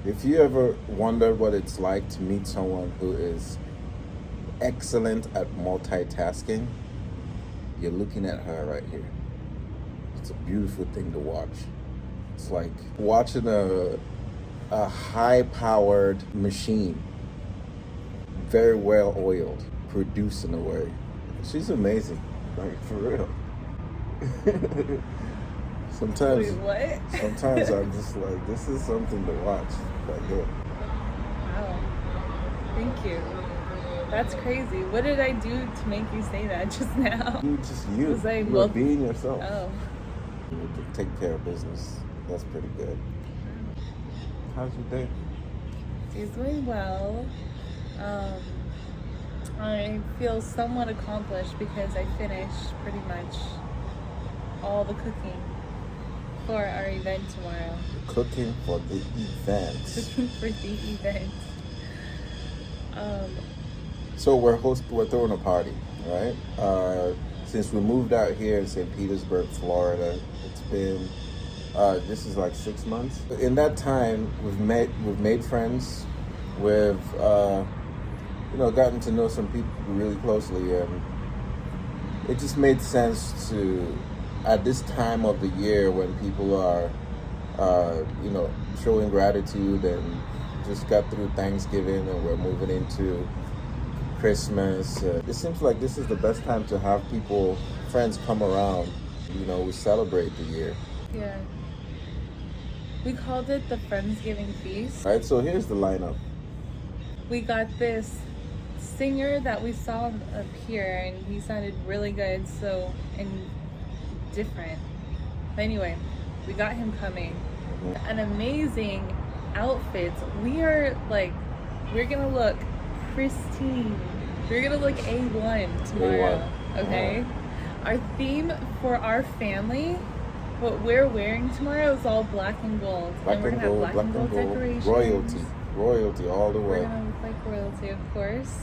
If you ever wonder what it's like to meet someone who is excellent at multitasking, you're looking at her right here. It's a beautiful thing to watch. It's like watching a high-powered machine, very well oiled, produce in a way. She's amazing, like for real. Sometimes, Wait, what? sometimes I'm just like, this is something to watch. Like, yeah. Wow. Thank you. That's crazy. What did I do to make you say that just now? You just you. Was I You're being yourself. Oh. You can take care of business. That's pretty good. How's your day? It's going well. I feel somewhat accomplished because I finished pretty much all the cooking for our event tomorrow. Cooking for the event. Cooking for the event. So we're throwing a party, right? Since we moved out here in St. Petersburg, Florida, it's been this is like 6 months. In that time, we've made friends, we've gotten to know some people really closely, and it just made sense to, at this time of the year when people are showing gratitude and just got through Thanksgiving and we're moving into Christmas. It seems like this is the best time to have friends come around. We celebrate the year. Yeah. We called it the Friendsgiving feast. All right, so here's the lineup. We got this singer that we saw up here, and he sounded really good, and different. But anyway, we got him coming. Mm-hmm. An amazing outfits. We're gonna look pristine. We're gonna look A1 tomorrow. A1. Okay? Our theme for our family, what we're wearing tomorrow, is all black and gold. Black and we're and gonna gold, have black and gold decorations. Royalty all the We're way. gonna look like royalty, of course.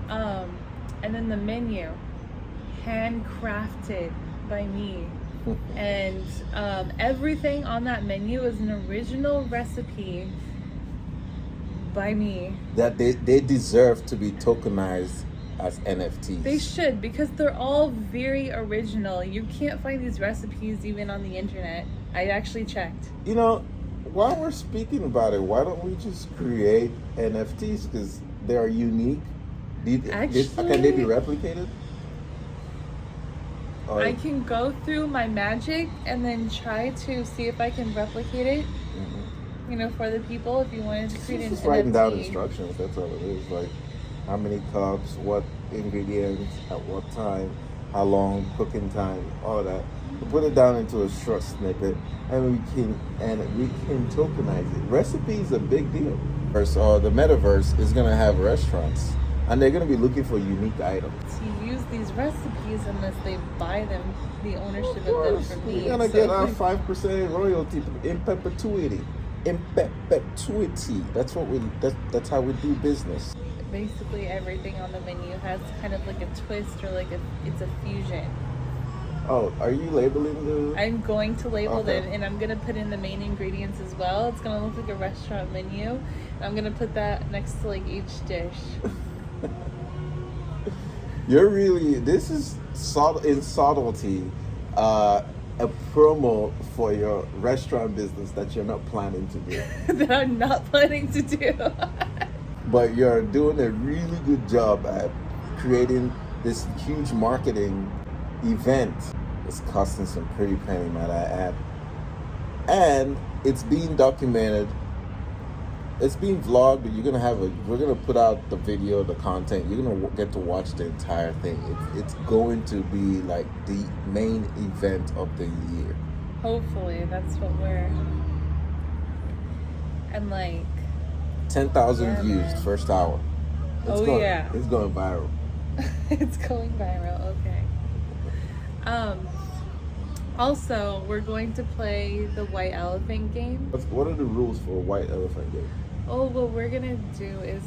And then the menu, handcrafted by me. And everything on that menu is an original recipe by me. That they deserve to be tokenized as NFTs. They should, because they're all very original. You can't find these recipes even on the internet. I actually checked. While we're speaking about it, why don't we just create NFTs, because they are unique? Can they be replicated? I can go through my magic and then try to see if I can replicate it. Mm-hmm. For the people, if you wanted to create an Just NFT. writing down instructions. That's all it is. Like how many cups, what ingredients, at what time, how long, cooking time, all of that. We put it down into a short snippet, and we can tokenize it. Recipe is a big deal. The metaverse is gonna have restaurants, and they're gonna be looking for unique items. To use these recipes unless they buy them, the ownership of them from me. We're gonna get our 5% royalty in perpetuity. In perpetuity. That's how we do business. Basically, everything on the menu has kind of like a twist, or it's a fusion. Oh, are you labeling the? I'm going to label Okay. them, and I'm gonna put in the main ingredients as well. It's gonna look like a restaurant menu, and I'm gonna put that next to each dish. This is subtlety, a promo for your restaurant business that you're not planning to do. That I'm not planning to do. But you're doing a really good job at creating this huge marketing event. It's costing some pretty penny, might I add. And it's being documented. It's being vlogged, but we're gonna put out the video, the content. You're gonna get to watch the entire thing. It's going to be like the main event of the year. Hopefully, that's what we're. And 10,000 views first hour. It's going viral. It's going viral. Okay. Also, we're going to play the white elephant game. What are the rules for a white elephant game? Oh, what we're gonna do is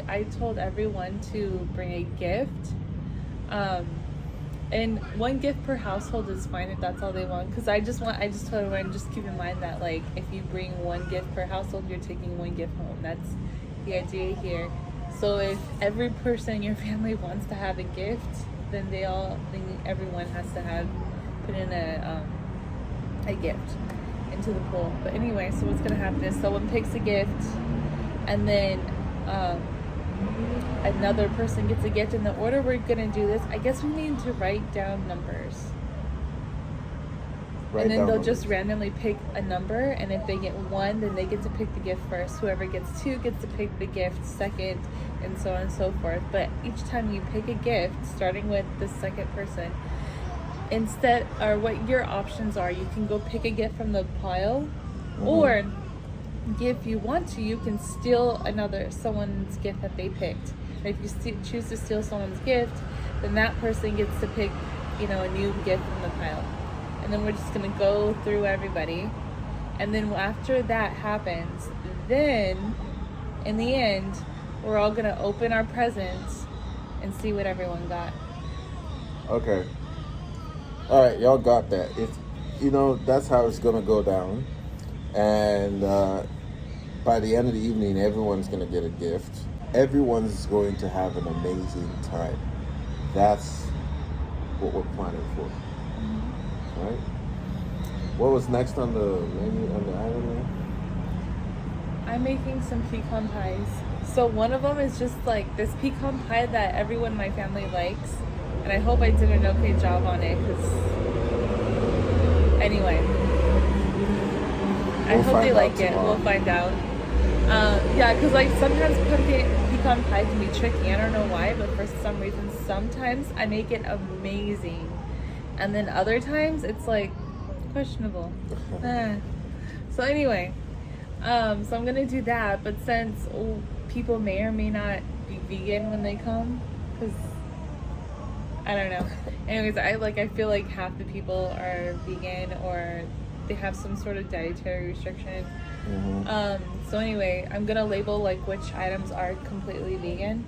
I told everyone to bring a gift, And one gift per household is fine if that's all they want. Because I just told everyone, just keep in mind that, like, if you bring one gift per household, you're taking one gift home. That's the idea here. So if every person in your family wants to have a gift, then everyone has to put in a gift into the pool. But anyway, so what's gonna happen is someone picks a gift, and then another person gets a gift. In the order we're gonna do this, I guess we need to write down numbers. And then they'll just randomly pick a number, and if they get 1, then they get to pick the gift first. Whoever gets 2 gets to pick the gift second, and so on and so forth. But each time you pick a gift, starting with the second person, what your options are, you can go pick a gift from the pile, or if you want to, you can steal someone's gift that they picked. And if you choose to steal someone's gift, then that person gets to pick, a new gift from the pile. And then we're just gonna go through everybody. And then after that happens, then in the end, we're all gonna open our presents and see what everyone got. Okay. All right, y'all got that. That's how it's gonna go down. And by the end of the evening, everyone's gonna get a gift. Everyone's going to have an amazing time. That's what we're planning for. Right? What was next on the menu, on the item? I'm making some pecan pies. So one of them is just like this pecan pie that everyone in my family likes, and I hope I did an okay job on it. Anyway, I hope they like it. We'll find out. Because like sometimes pecan pie can be tricky. I don't know why, but for some reason, sometimes I make it amazing. And then other times it's like questionable. So anyway, so I'm gonna do that. But since people may or may not be vegan when they come, because I don't know. Anyways, I feel like half the people are vegan or they have some sort of dietary restriction. So anyway, I'm gonna label like which items are completely vegan.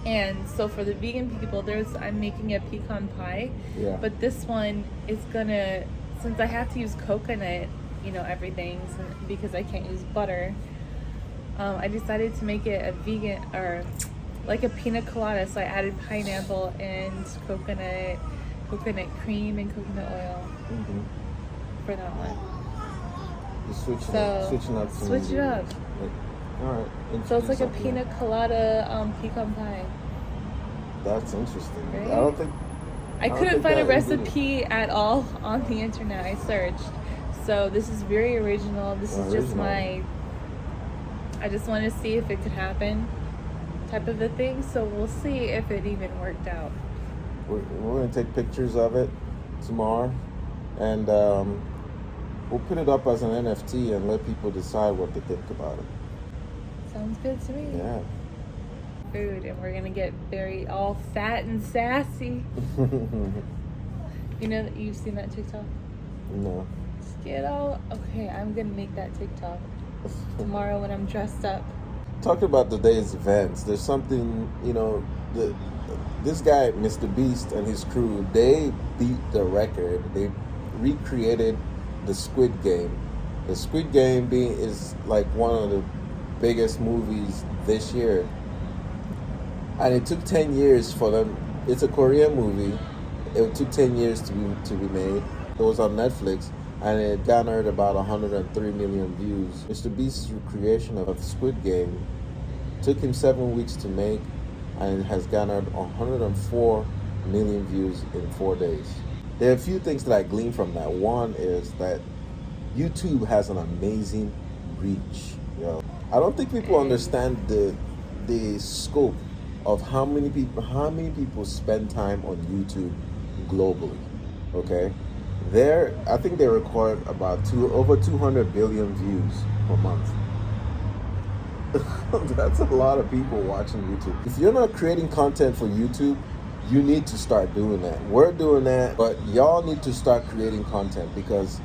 And so for the vegan people, I'm making a pecan pie, but this one is since I have to use coconut, everything, because I can't use butter, I decided to make it a vegan, or like a pina colada. So I added pineapple and coconut cream and coconut oil for that one. Switch it up. All right. So it's like a pina colada pecan pie. That's interesting. Right? I couldn't find a recipe at all on the internet. I searched. So this is very original. This is just I just want to see if it could happen type of a thing. So we'll see if it even worked out. We're going to take pictures of it tomorrow. And we'll put it up as an NFT and let people decide what they think about it. Sounds good to me. Yeah. Food, and we're gonna get all fat and sassy. You've seen that TikTok? No. Just get all okay. I'm gonna make that TikTok tomorrow when I'm dressed up. Talking about today's events, there's something this guy, Mr. Beast, and his crew, they beat the record. They recreated the Squid Game. The Squid Game is like one of the biggest movies this year, and it took 10 years for them. It's a Korean movie. It took 10 years to be made. It was on Netflix, and it garnered about 103 million views. Mr. Beast's recreation of Squid Game took him 7 weeks to make, and it has garnered 104 million views in 4 days. There are a few things that I glean from that. One is that YouTube has an amazing reach. I don't think people understand the scope of how many people spend time on YouTube globally. Okay, I think they record about over 200 billion views per month. That's a lot of people watching YouTube. If you're not creating content for YouTube, you need to start doing that. We're doing that, but y'all need to start creating content, because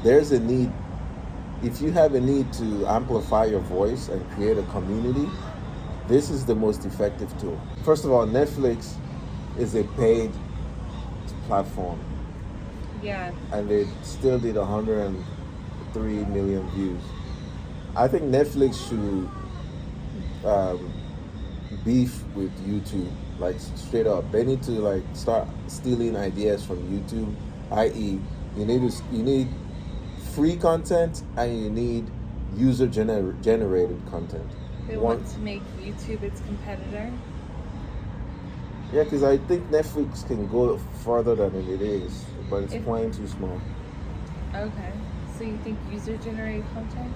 there's a need. If you have a need to amplify your voice and create a community, this is the most effective tool. First of all, Netflix is a paid platform, Yeah. and they still did 103 million views. I think Netflix should um, beef with YouTube, like straight up. They need to like start stealing ideas from YouTube, i.e., you need free content and you need generated content. They want to make YouTube its competitor. Yeah, because I think Netflix can go further than it is, but it's playing too small. Okay, so you think user-generated content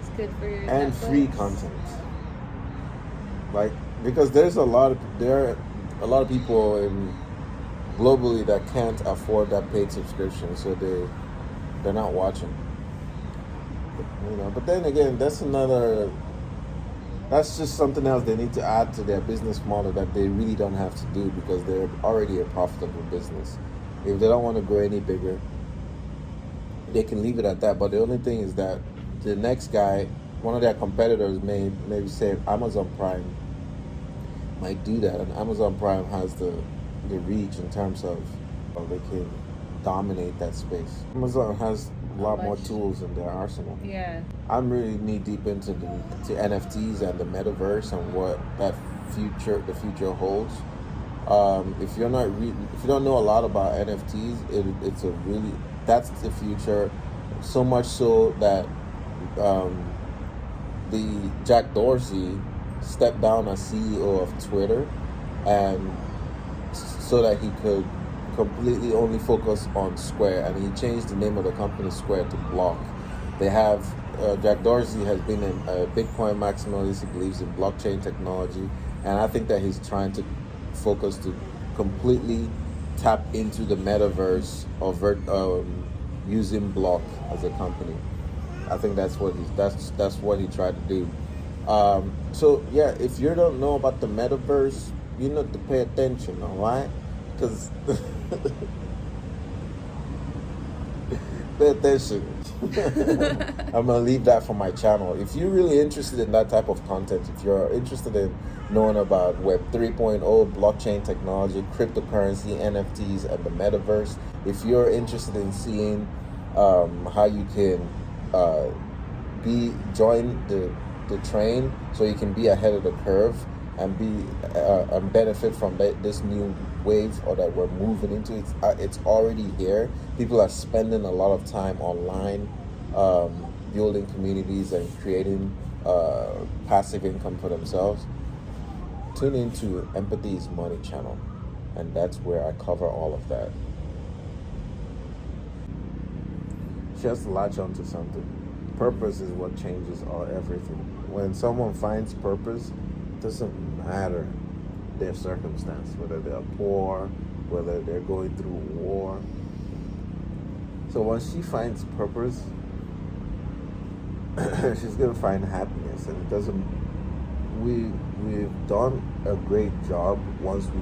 is good for your And Netflix? free content, like because there are a lot of people globally that can't afford that paid subscription, so they're not watching. But then again, that's just something else they need to add to their business model that they really don't have to do because they're already a profitable business. If they don't want to grow any bigger, they can leave it at that. But the only thing is that the next guy, one of their competitors may maybe say Amazon Prime might do that, and Amazon Prime has the reach in terms of they can dominate that space. Amazon has a lot more tools in their arsenal. Yeah. I'm really knee deep into to NFTs and the metaverse and what the future holds. If you don't know a lot about NFTs, that's the future. So much so that the Jack Dorsey stepped down as CEO of Twitter, and so that he could completely only focus on Square, and he changed the name of the company Square to Block. They have Jack Dorsey has been a Bitcoin maximalist. He believes in blockchain technology, and I think that he's trying to focus to completely tap into the metaverse of using Block as a company. I think that's what he tried to do. So yeah, if you don't know about the metaverse, you need to pay attention, all right? Because pay attention. I'm gonna leave that for my channel. If you're really interested in that type of content, if you're interested in knowing about Web 3.0, blockchain technology, cryptocurrency, NFTs, and the metaverse, if you're interested in seeing how you can join the train so you can be ahead of the curve and benefit from this new wave or that we're moving into, it's already here. People are spending a lot of time online, building communities and creating passive income for themselves. Tune into Empathy is Money channel, and that's where I cover all of that. Just latch onto something. Purpose is what changes everything. When someone finds purpose, it doesn't matter their circumstance, whether they're poor, whether they're going through war. So once she finds purpose, she's gonna find happiness, and it doesn't. We've done a great job once we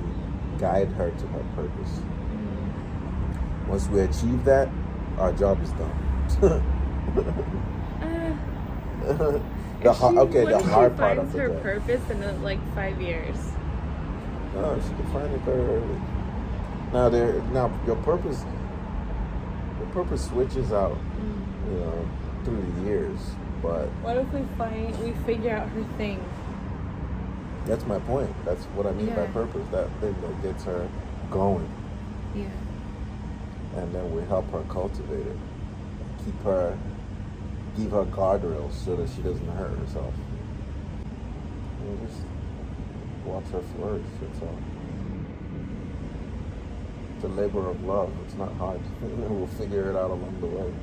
guide her to her purpose. Once we achieve that, our job is done. The hard part of her job. purpose in like 5 years. No, she can find it very early. Now your purpose switches out, through the years. But what if we figure out her thing? That's my point. That's what I mean by purpose. That thing that gets her going. Yeah. And then we help her cultivate it. Give her guardrails so that she doesn't hurt herself. And just watch her flourish, that's all. It's a labor of love. It's not hard. We'll figure it out along the way.